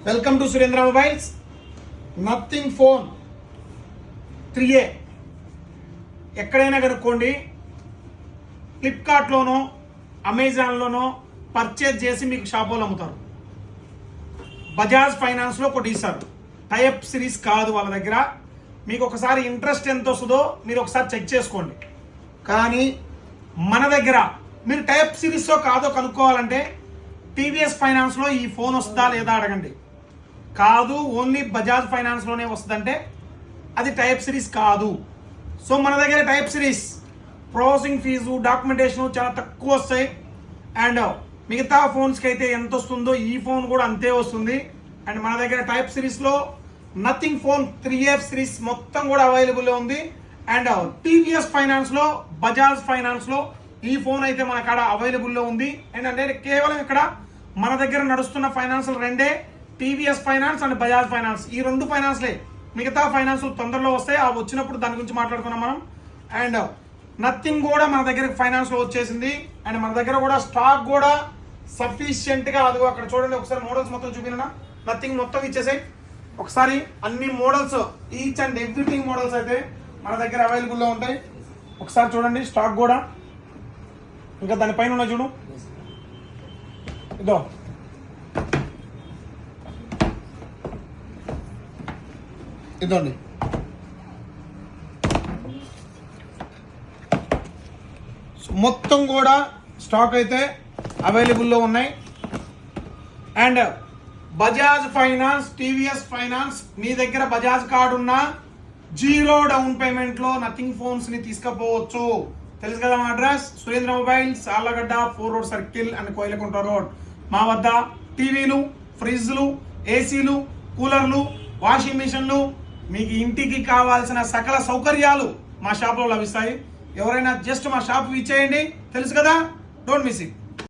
Welcome to Surendra mobiles. Nothing phone 3A ఎక్కడైనా కనుక్కోండి, ఫ్లిప్కార్ట్లోనో అమెజాన్లోనో purchase చేసి మీకు షాపులో అమ్ముతారు. బజాజ్ ఫైనాన్స్లో ఒకటి ఇస్తారు, టైప్ సిరీస్ కాదు వాళ్ళ దగ్గర. మీకు ఒకసారి ఇంట్రెస్ట్ ఎంత వస్తుందో మీరు ఒకసారి చెక్ చేసుకోండి. కానీ మన దగ్గర మీరు టైప్ సిరీస్తో కాదో కనుక్కోవాలంటే టీవీఎస్ ఫైనాన్స్లో ఈ ఫోన్ వస్తుందా లేదా అడగండి. కాదు, ఓన్లీ బజాజ్ ఫైనాన్స్లోనే వస్తుందంటే అది టైప్ సిరీస్ కాదు. సో మన దగ్గర type series processing fees, documentation చాలా తక్కువ వస్తాయి. అండ్ మిగతా ఫోన్స్కి అయితే ఎంత వస్తుందో ఈ ఫోన్ కూడా అంతే వస్తుంది. అండ్ మన దగ్గర టైప్ సిరీస్లో నథింగ్ ఫోన్ 3A సిరీస్ మొత్తం కూడా అవైలబుల్లో ఉంది. అండ్ టీవీఎస్ ఫైనాన్స్లో, బజాజ్ ఫైనాన్స్లో ఈ ఫోన్ అయితే మన కాడ అవైలబుల్లో ఉంది. అండ్ అంటే కేవలం ఇక్కడ మన దగ్గర నడుస్తున్న ఫైనాన్షియల్ రెండే, TVS finance and Bajaj finance. ఈ రెండు ఫైనాన్స్లే, మిగతా ఫైనాన్స్ తొందరలో వస్తాయి. ఆ వచ్చినప్పుడు దాని గురించి మాట్లాడుకున్నాం మనం. అండ్ నథింగ్ కూడా మన దగ్గర ఫైనాన్స్లో వచ్చేసింది. అండ్ మన దగ్గర కూడా స్టాక్ కూడా సఫిషియెంట్గా, అదిగో అక్కడ చూడండి, ఒకసారి మోడల్స్ మొత్తం చూపినా. నథింగ్ మొత్తం ఇచ్చేసాయి. ఒకసారి అన్ని models, each and everything models అయితే మన దగ్గర అవైలబుల్లో ఉంటాయి. ఒకసారి చూడండి స్టాక్ కూడా. ఇంకా దానిపైన ఉన్న చూడు, ఇదో ఇదండి. మొత్తం కూడా స్టాక్ అయితే అవైలబుల్లో ఉన్నాయి. And Bajaj finance, TVS finance, మీ దగ్గర బజాజ్ కార్డు ఉన్నా 0 డౌన్ పేమెంట్లో నథింగ్ ఫోన్స్ ని తీసుకుపోవచ్చు. తెలుసు కదా మా address, Surendra mobiles, Allagadda 4 road circle and Koilakunta road. మా వద్ద టీవీలు, ఫ్రిడ్జ్లు, ఏసీలు, కూలర్లు, వాషింగ్ మిషన్లు, మీకు ఇంటికి కావాల్సిన సకల సౌకర్యాలు మా షాప్లో లభిస్తాయి. ఎవరైనా జస్ట్ మా షాప్ విచ్చేయండి. తెలుసు కదా, డోంట్ మిస్ ఇట్.